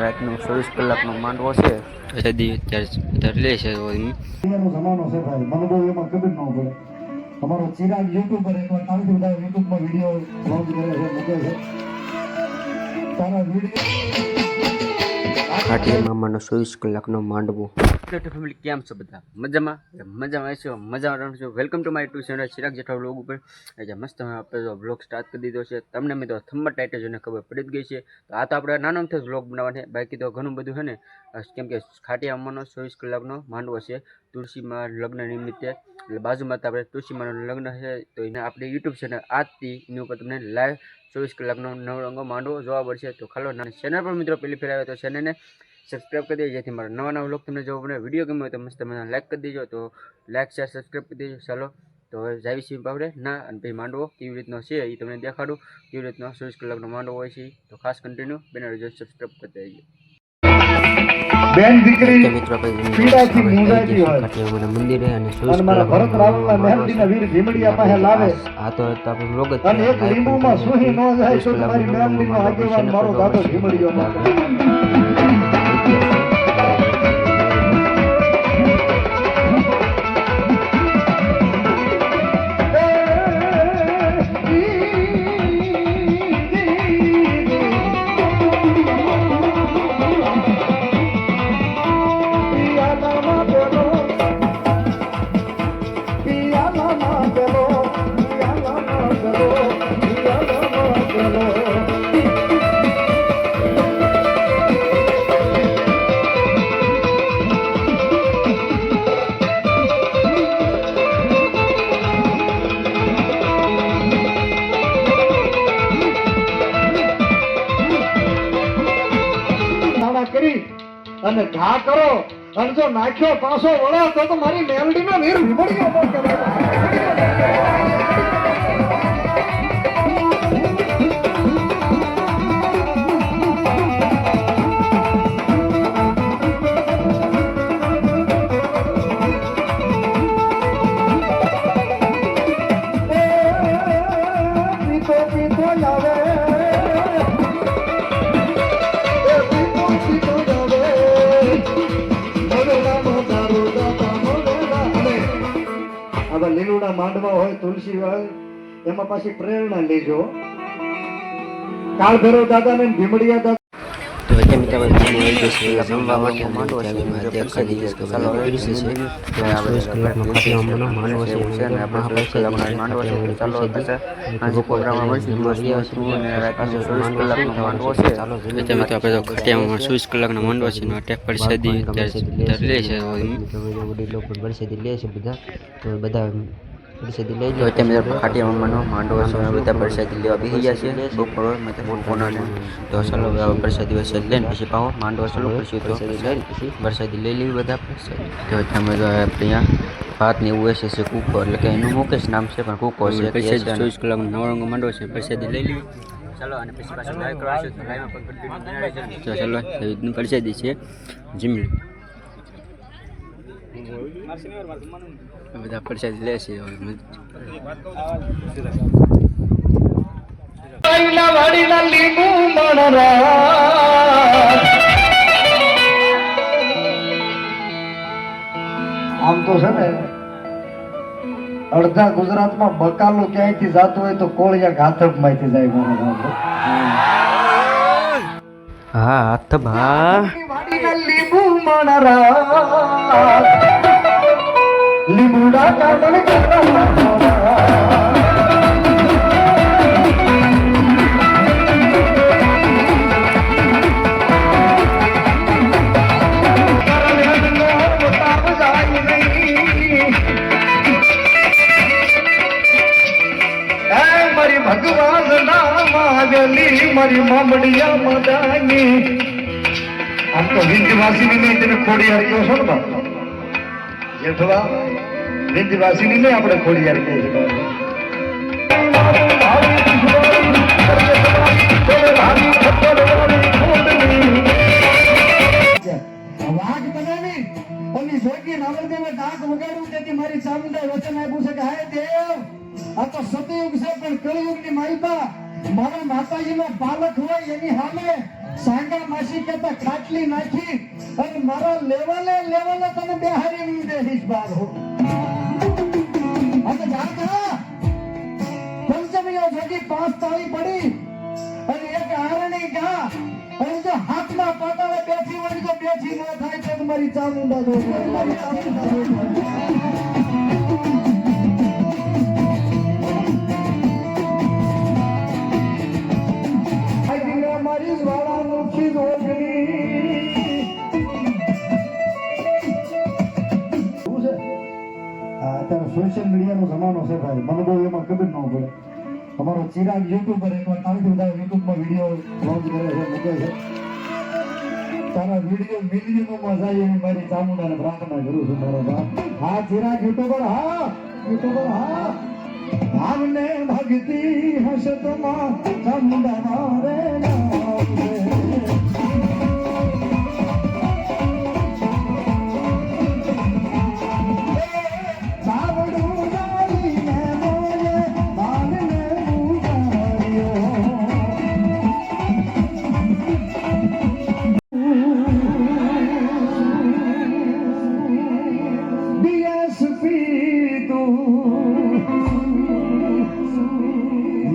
રાતનો 24 કલાકનો માંડવો છે સદી અત્યારે લે છે એનો જમાનો છે ભાઈ, મને બહુ એમાં ખબર ન પડે. તમારો ચિરાગ યુટ્યુબર એકવાર કાલથી બધા યુટ્યુબમાં વિડીયો લોન્ચ કરે છે, મૂકે છે. તારા વિડીયો ખાટી મામાનો 24 કલાકનો માંડવો. ફેમિલી કેમ છો બધા? મજામાં છો? મજામાં છો? Welcome to my two channel Chirag Jetha vlog ઉપર. મસ્ત આપણે વ્લોગ સ્ટાર્ટ કરી દીધો છે. તમને મેં તો થંબનેલ ટાઇટલ જોઈને ખબર પડી જ ગઈ છે. તો આ તો આપણે નાનો અમથો વ્લોગ બનાવવાનો છે, બાકી તો ઘણું બધું છે ને, કેમ કે ખાટી મામાનો 24 કલાકનો માંડવો છે તુલસીમાં લગ્ન નિમિત્તે. એટલે બાજુમાં તો આપણે તુલસીમાનું લગ્ન છે, તો એને આપણે યુટ્યુબ ચેનલ આજથી એની ઉપર તમને લાઈવ 24 કલાકનો નવરંગો માંડવો જોવા મળશે. તો ખાલો નાની ચેનલ પર મિત્રો પહેલી ફેર આવે તો ચેનલને સબસ્ક્રાઈબ કરી દેજો, જેથી મારા નવા વ્લોગ તમને જોવા મળે. વિડીયો ગમ્યો હોય તો મસ્ત મને લાઈક કરી દેજો. તો લાઈક શેર સબસ્ક્રાઈબ કરી દેજો. ચાલો તો હવે જાવી છીએ આપણે ના, અને પછી માંડવો કેવી રીતનો છે એ તમને દેખાડું, કેવી રીતનો 24 કલાકનો માંડવો હોય છે. તો ખાસ કન્ટિન્યુ બેનર જો સબસ્ક્રાઈબ કરતા રહીજો. બેન દીકરી મિત્રો પીડાથી મૂંઝાતી હોય મંદિરે અને અને મારા ભરત રાવણના મહેરદીના વીર ભીમડિયા પાસે લાવે આ તો આપણે વ્લોગ જ અને એક લીંબુમાં સુહી ન જાય તો તમારી મહેરદીનો આગેવાન મારો દાદો ભીમડિયો ન કરે. અને ઘા કરો અને જો નાખ્યો પાછો વળો તો મારી મેલડીનો વીર ભીમડિયો ન કહેવાય. લીલુડા માંડવા હોય, તુલસી હોય, એમાં પાછી પ્રેરણા લેજો. કાળ ભૈરવ દાદા ને ભીમડિયા દાદા તો એટલે મિત્રો જમવા માટે માંડવો છે. ખાટી મામાનો માંડવો છે, બધા પ્રસાદી લેવા બેસી ગયા છે. બપોર તો ચાલો પ્રસાદી વરસાદી લઈને પછી પાવો માંડવો ચાલુ કરશું. તો વરસાદી લઈ લેવી બધા પ્રસાદી. તો તમે અહીંયા ભાત ને એવું હશે છે કૂકો, એટલે કે એનું મુકેશ નામ છે પણ કૂકો છે. 24 કલાકનો નવરંગો માંડવો છે, પ્રસાદી લઈ લેવી. ચાલો અને પછી પાછું લાઈવ કરવાશું. તો લાઈવમાં પણ તો ચાલો પ્રસાદી છે જીમલી બધા પ્રસાદી લે છે. આમ તો છે ને અડધા ગુજરાતમાં બકાલો ક્યાંયથી જાતું હોય તો કોળિયા ઘાતક માંથી જાય. હા હાથ ભા લીંબુ મણરા લીંબુડા કામણ ભગવાન નામ આગલી મારી મામડિયા મદાની. આમ તો વિંધવાસીની નહીં તેને ખોડિયાર કહો છો ને બાપા જેઠવા, વિંધવાસીની નહીં આપણે ખોડિયાર કહીએ છીએ. વાઘ બનાવી ઓની જોગી નવરદેવે ડાક વગાડ્યું તેથી મારી ચામુંડાએ વચન આપ્યું છે કે હાય દેવ, આ તો સતયુગ છે પણ કળયુગની માલિકા મારા માતાજીનો બાલક હોય એની સામે સાંગા માસી કેતા ખાટલી નાખી અને મારા લેવલે તને બેહારી દેહીશ બાર હો અને જાતા પંચમીઓ જગી 5 તાળી પડી અને એક આરણી ગા અને જો હાથમાં પાટાળે બેઠી વળી જો બેઠી ન થાય તો મારી ચામુંડા દો મારી ચામુંડા દો મારી જ્વાળામુખી રોગની શું છે અત્યારે સોશિયલ મીડિયાનો જમાનો છે ભાઈ મને બહુ એમાં ખબર ન પડે અમારો ચિરાગ યુટ્યુબર એકવાર કાલથી બધા યુટ્યુબમાં વિડીયો લોન્ચ કરે છે મૂકે છે તારા વિડીયો મિલિયનોમાં જાય એવી મારી ચામુંડાને પ્રાર્થના કરું છું મારો બાપ હા ચિરાગ યુટ્યુબર હા ભાવને ભક્તિ હસતમાં ચામુંડા મારે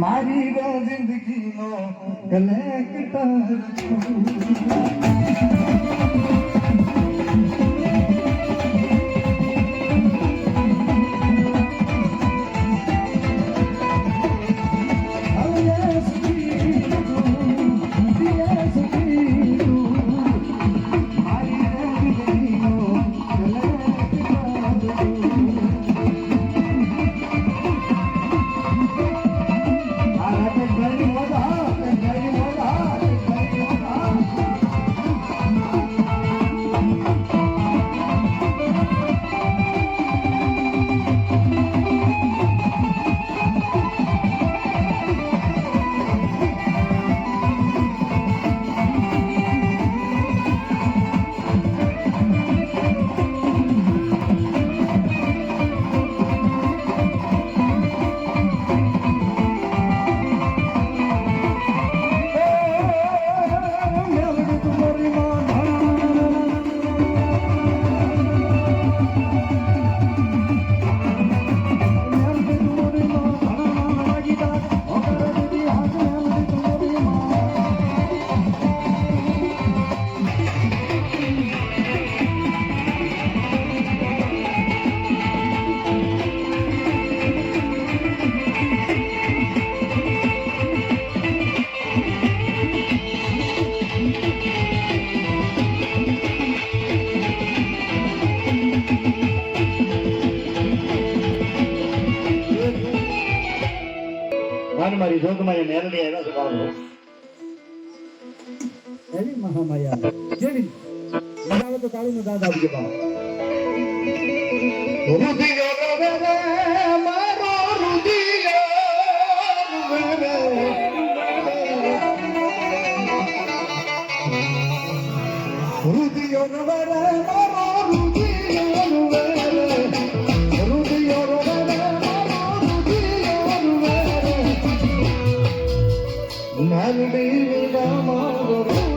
મારી જિંદગીનો કલેક્ટર મારી જોગમારી મેલડી આવ્યા છે બાબુ એવી મહામાયા કેવી મજા આવે તો તાળીનો દાદ આપજો બાબુ રુધિયો રવે મારો રુધિયો રવે રુધિયો રવે મારો રુધિયો રવે મેલડી વિના મારો રુધિયો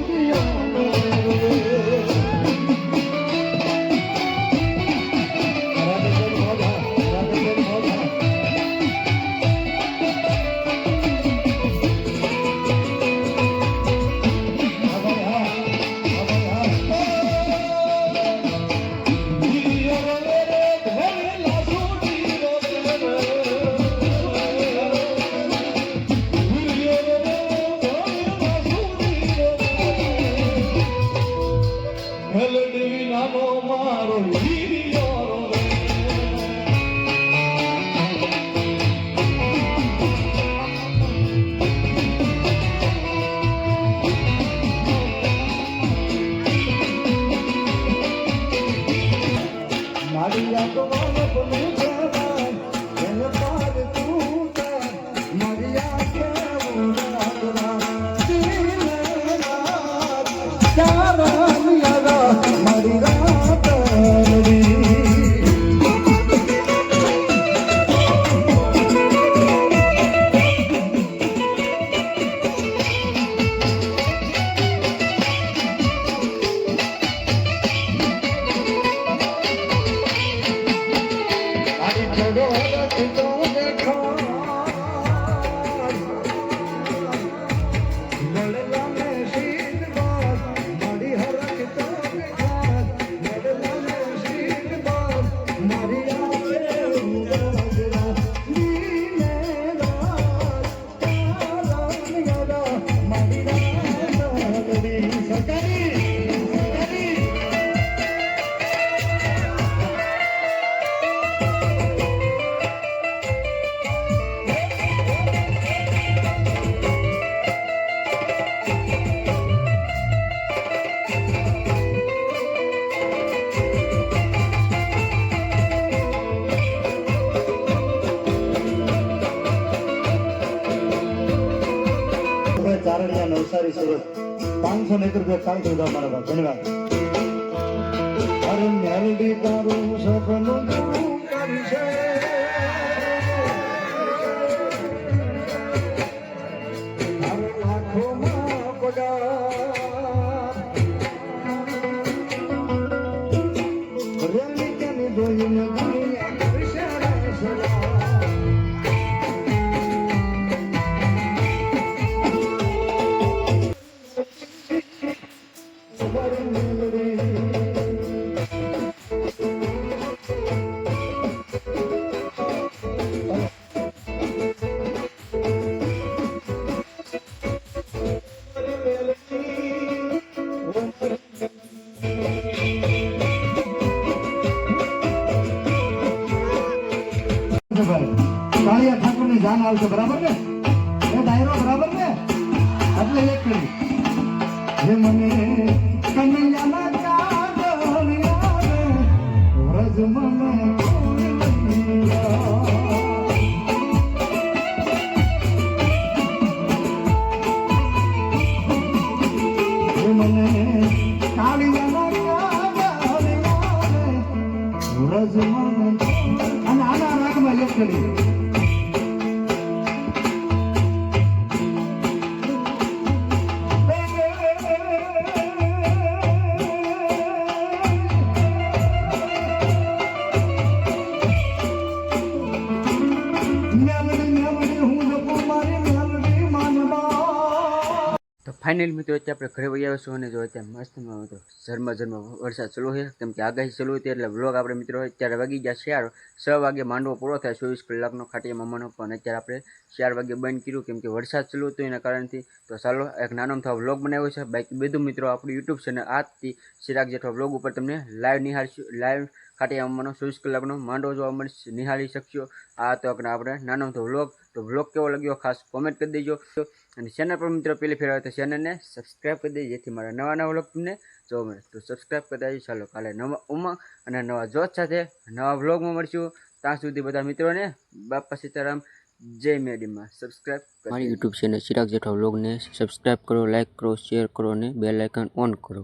નવસારી સુરત 500 રૂપિયા કાલ સુધા મારા બાપ ધન્યવાદ અરે મેલડી તારું સપનું પૂરું કરશે તારું લાખોમાં પગાર રેલી કેની જોઈને દુનિયા કરશે સલાહ કાળિયા ઠાકોર ની જાન આવશે બરાબર ને એ ડાયરો બરાબર ને એટલે એક કરી હે મને કનૈયાના કાગળ યાદ વ્રજ મને હે મને કાળિયાના કાગળ યાદ વ્રજ મને અને આના રાગમાં એક કરી તો ફાઇનલ મિત્રો અત્યારે આપણે ઘરે વહી આવીશું અને જો અત્યારે મસ્ત તો ઝરમર વરસાદ ચાલુ છે કેમ કે આગાહી ચાલુ હતી એટલે વ્લોગ આપણે મિત્રો અત્યારે વાગી ગયા 6 વાગે માંડવો પૂરો થાય 24 કલાકનો ખાટીયા મામાનો પણ અત્યારે આપણે 4 વાગે બંધ કર્યું કેમ કે વરસાદ ચાલુ હતો એના કારણથી તો ચાલો એક નાનો થવા વ્લોગ બનાવ્યો છે બાકી બધું મિત્રો આપણું યુટ્યુબ ચેનલ આજથી ચિરાગ જેઠવા વ્લોગ ઉપર તમને લાઈવ નિહાળશું લાઈવ ખાટીયા મામાનો 24 કલાકનો માંડવો જોવા મળશે નિહાળી શકશો આ તો આપણે નાનો તો વ્લોગ તો વ્લોગ કેવો લાગ્યો ખાસ કોમેન્ટ કરી દેજો અને ચેનલ પર મિત્રો પહેલી ફેર આવે તો ચેનલને સબસ્ક્રાઈબ કરી દેજો જેથી મારા નવા વ્લોગ તમને જોવા મળે તો સબસ્ક્રાઈબ કરી દેજો ચાલો કાલે નવા ઉમંગ અને નવા જોશ સાથે નવા વ્લોગમાં મળશું ત્યાં સુધી બધા મિત્રોને બાપા સીતારામ જય મેડીમાં સબસ્ક્રાઈબ મારી યુટ્યુબ ચેનલ ચિરાગ જેઠવા વ્લોગને સબસ્ક્રાઈબ કરો લાઈક કરો શેર કરો અને બેલ આઇકન ઓન કરો